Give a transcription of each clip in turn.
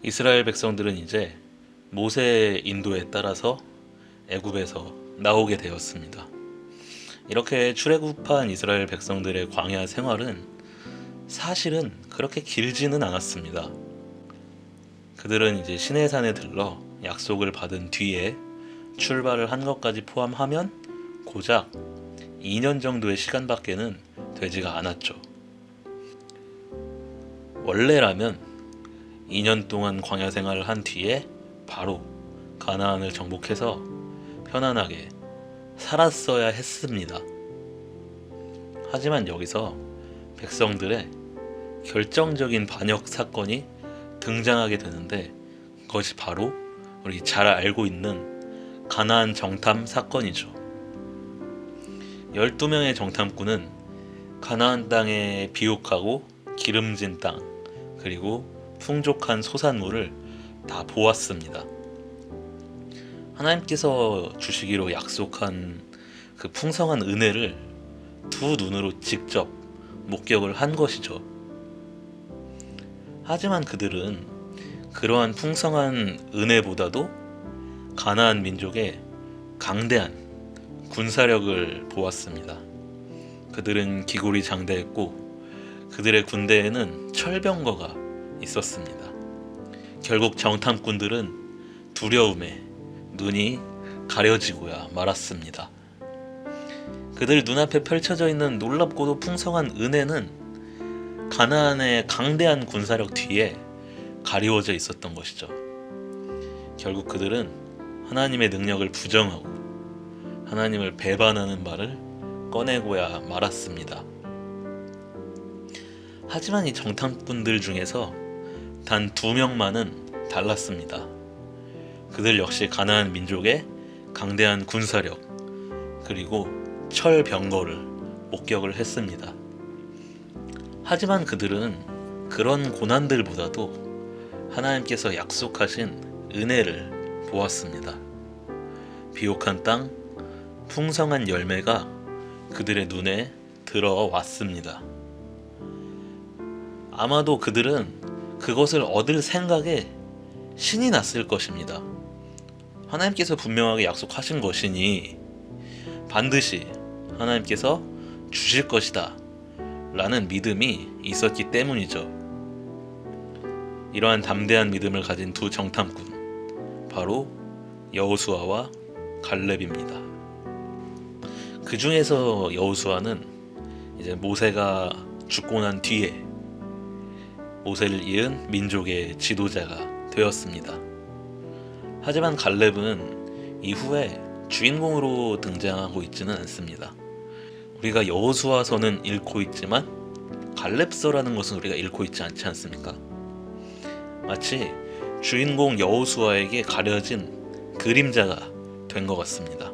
이스라엘 백성들은 이제 모세의 인도에 따라서 애굽에서 나오게 되었습니다. 이렇게 출애굽한 이스라엘 백성들의 광야 생활은 사실은 그렇게 길지는 않았습니다. 그들은 이제 시내산에 들러 약속을 받은 뒤에 출발을 한 것까지 포함하면 고작 2년 정도의 시간밖에는 되지가 않았죠. 원래라면 2년 동안 광야 생활을 한 뒤에 바로 가나안을 정복해서 편안하게 살았어야 했습니다. 하지만 여기서 백성들의 결정적인 반역 사건이 등장하게 되는데, 그것이 바로 우리 잘 알고 있는 가나안 정탐 사건이죠. 12명의 정탐꾼은 가나안 땅의 비옥하고 기름진 땅, 그리고 풍족한 소산물을 다 보았습니다. 하나님께서 주시기로 약속한 그 풍성한 은혜를 두 눈으로 직접 목격을 한 것이죠. 하지만 그들은 그러한 풍성한 은혜보다도 가나안 민족의 강대한 군사력을 보았습니다. 그들은 기골이 장대했고 그들의 군대에는 철병거가 있었습니다. 결국 정탐꾼들은 두려움에 눈이 가려지고야 말았습니다. 그들 눈앞에 펼쳐져 있는 놀랍고도 풍성한 은혜는 가나안의 강대한 군사력 뒤에 가리워져 있었던 것이죠. 결국 그들은 하나님의 능력을 부정하고 하나님을 배반하는 말을 꺼내고야 말았습니다. 하지만 이 정탐꾼들 중에서 단 2명만은 달랐습니다. 그들 역시 가나안 민족의 강대한 군사력 그리고 철병거를 목격을 했습니다. 하지만 그들은 그런 고난들보다도 하나님께서 약속하신 은혜를 보았습니다. 비옥한 땅, 풍성한 열매가 그들의 눈에 들어왔습니다. 아마도 그들은 그것을 얻을 생각에 신이 났을 것입니다. 하나님께서 분명하게 약속하신 것이니 반드시 하나님께서 주실 것이다 라는 믿음이 있었기 때문이죠. 이러한 담대한 믿음을 가진 두 정탐꾼, 바로 여호수아와 갈렙입니다. 그 중에서 여호수아는 이제 모세가 죽고 난 뒤에 모세를 이은 민족의 지도자가 되었습니다. 하지만 갈렙은 이후에 주인공으로 등장하고 있지는 않습니다. 우리가 여호수아서는 읽고 있지만 갈렙서라는 것은 우리가 읽고 있지 않지 않습니까? 마치 주인공 여호수아에게 가려진 그림자가 된 것 같습니다.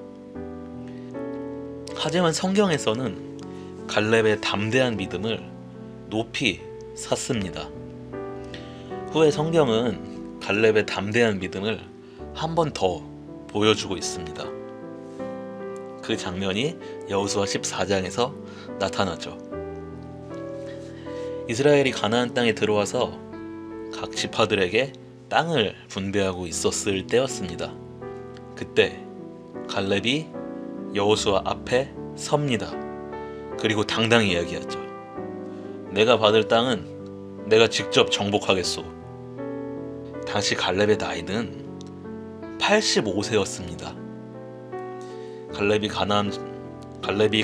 하지만 성경에서는 갈렙의 담대한 믿음을 높이 샀습니다. 후에 성경은 갈렙의 담대한 믿음을 한 번 더 보여주고 있습니다. 그 장면이 여호수아 14장에서 나타나죠. 이스라엘이 가나안 땅에 들어와서 각 지파들에게 땅을 분배하고 있었을 때였습니다. 그때 갈렙이 여호수아 앞에 섭니다. 그리고 당당히 이야기하죠. 내가 받을 땅은 내가 직접 정복하겠소. 당시 갈렙의 나이는 85세였습니다. 갈렙이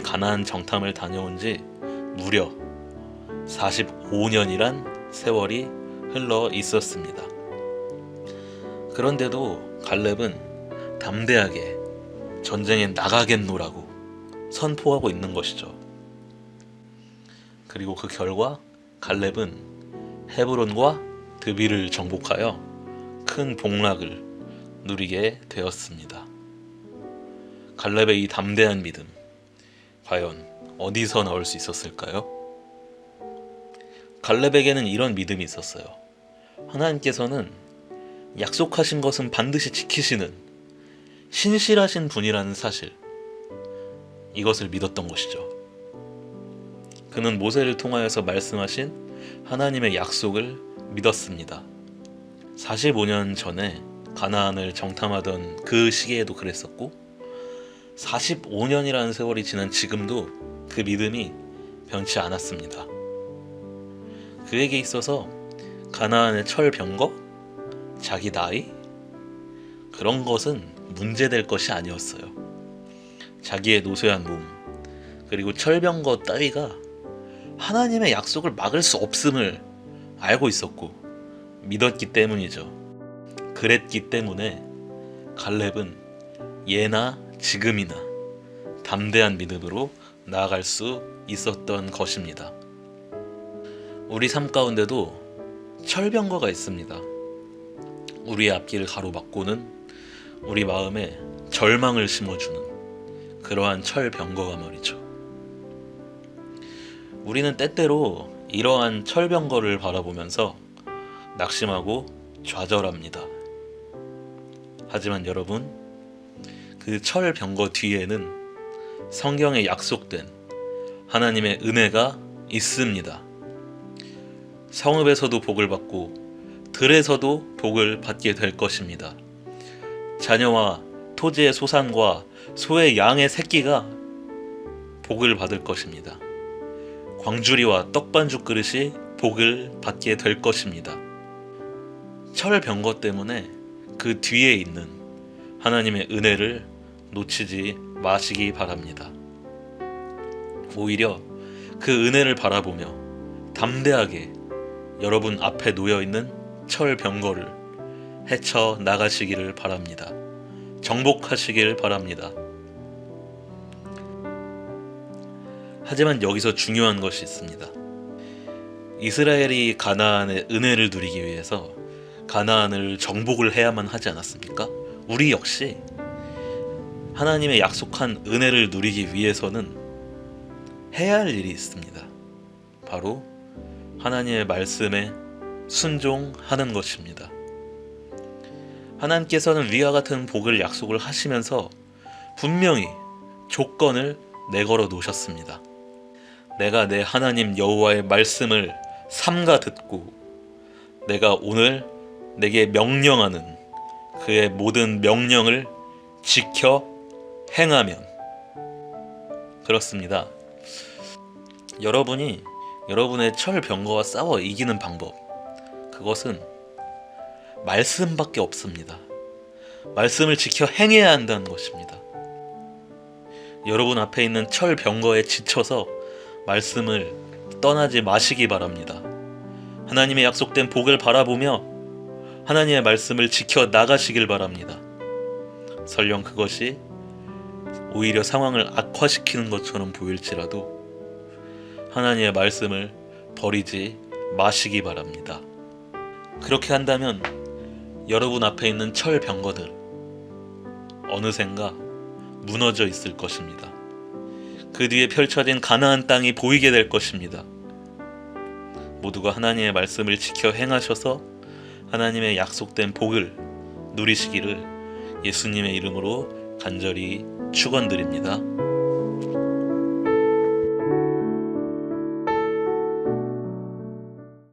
가나안 정탐을 다녀온 지 무려 45년이란 세월이 흘러 있었습니다. 그런데도 갈렙은 담대하게 전쟁에 나가겠노라고 선포하고 있는 것이죠. 그리고 그 결과 갈렙은 헤브론과 드빌을 정복하여 큰 복락을 누리게 되었습니다. 갈렙의 이 담대한 믿음, 과연 어디서 나올 수 있었을까요? 갈렙에게는 이런 믿음이 있었어요. 하나님께서는 약속하신 것은 반드시 지키시는 신실하신 분이라는 사실, 이것을 믿었던 것이죠. 그는 모세를 통하여서 말씀하신 하나님의 약속을 믿었습니다. 45년 전에 가나안을 정탐하던 그 시기에도 그랬었고 45년이라는 세월이 지난 지금도 그 믿음이 변치 않았습니다. 그에게 있어서 가나안의 철병거, 자기 나이 그런 것은 문제될 것이 아니었어요. 자기의 노쇠한 몸 그리고 철병거 따위가 하나님의 약속을 막을 수 없음을 알고 있었고 믿었기 때문이죠. 그랬기 때문에 갈렙은 예나 지금이나 담대한 믿음으로 나아갈 수 있었던 것입니다. 우리 삶 가운데도 철병거가 있습니다. 우리의 앞길을 가로막고는 우리 마음에 절망을 심어주는 그러한 철병거가 말이죠. 우리는 때때로 이러한 철병거를 바라보면서 낙심하고 좌절합니다. 하지만 여러분, 그 철병거 뒤에는 성경에 약속된 하나님의 은혜가 있습니다. 성읍에서도 복을 받고 들에서도 복을 받게 될 것입니다. 자녀와 토지의 소산과 소의 양의 새끼가 복을 받을 것입니다. 광주리와 떡반죽 그릇이 복을 받게 될 것입니다. 철병거 때문에 그 뒤에 있는 하나님의 은혜를 놓치지 마시기 바랍니다. 오히려 그 은혜를 바라보며 담대하게 여러분 앞에 놓여있는 철병거를 헤쳐 나가시기를 바랍니다. 정복하시길 바랍니다. 하지만 여기서 중요한 것이 있습니다. 이스라엘이 가나안의 은혜를 누리기 위해서 가나안을 정복을 해야만 하지 않았습니까? 우리 역시 하나님의 약속한 은혜를 누리기 위해서는 해야 할 일이 있습니다. 바로 하나님의 말씀에 순종하는 것입니다. 하나님께서는 위와 같은 복을 약속을 하시면서 분명히 조건을 내걸어 놓으셨습니다. 내가 내 하나님 여호와의 말씀을 삼가 듣고 내가 오늘 내게 명령하는 그의 모든 명령을 지켜 행하면 그렇습니다. 여러분이 여러분의 철병거와 싸워 이기는 방법 그것은 말씀밖에 없습니다. 말씀을 지켜 행해야 한다는 것입니다. 여러분 앞에 있는 철병거에 지쳐서 말씀을 떠나지 마시기 바랍니다. 하나님의 약속된 복을 바라보며 하나님의 말씀을 지켜 나가시길 바랍니다. 설령 그것이 오히려 상황을 악화시키는 것처럼 보일지라도 하나님의 말씀을 버리지 마시기 바랍니다. 그렇게 한다면 여러분 앞에 있는 철병거들 어느샌가 무너져 있을 것입니다. 그 뒤에 펼쳐진 가나안 땅이 보이게 될 것입니다. 모두가 하나님의 말씀을 지켜 행하셔서 하나님의 약속된 복을 누리시기를 예수님의 이름으로 간절히 축원드립니다.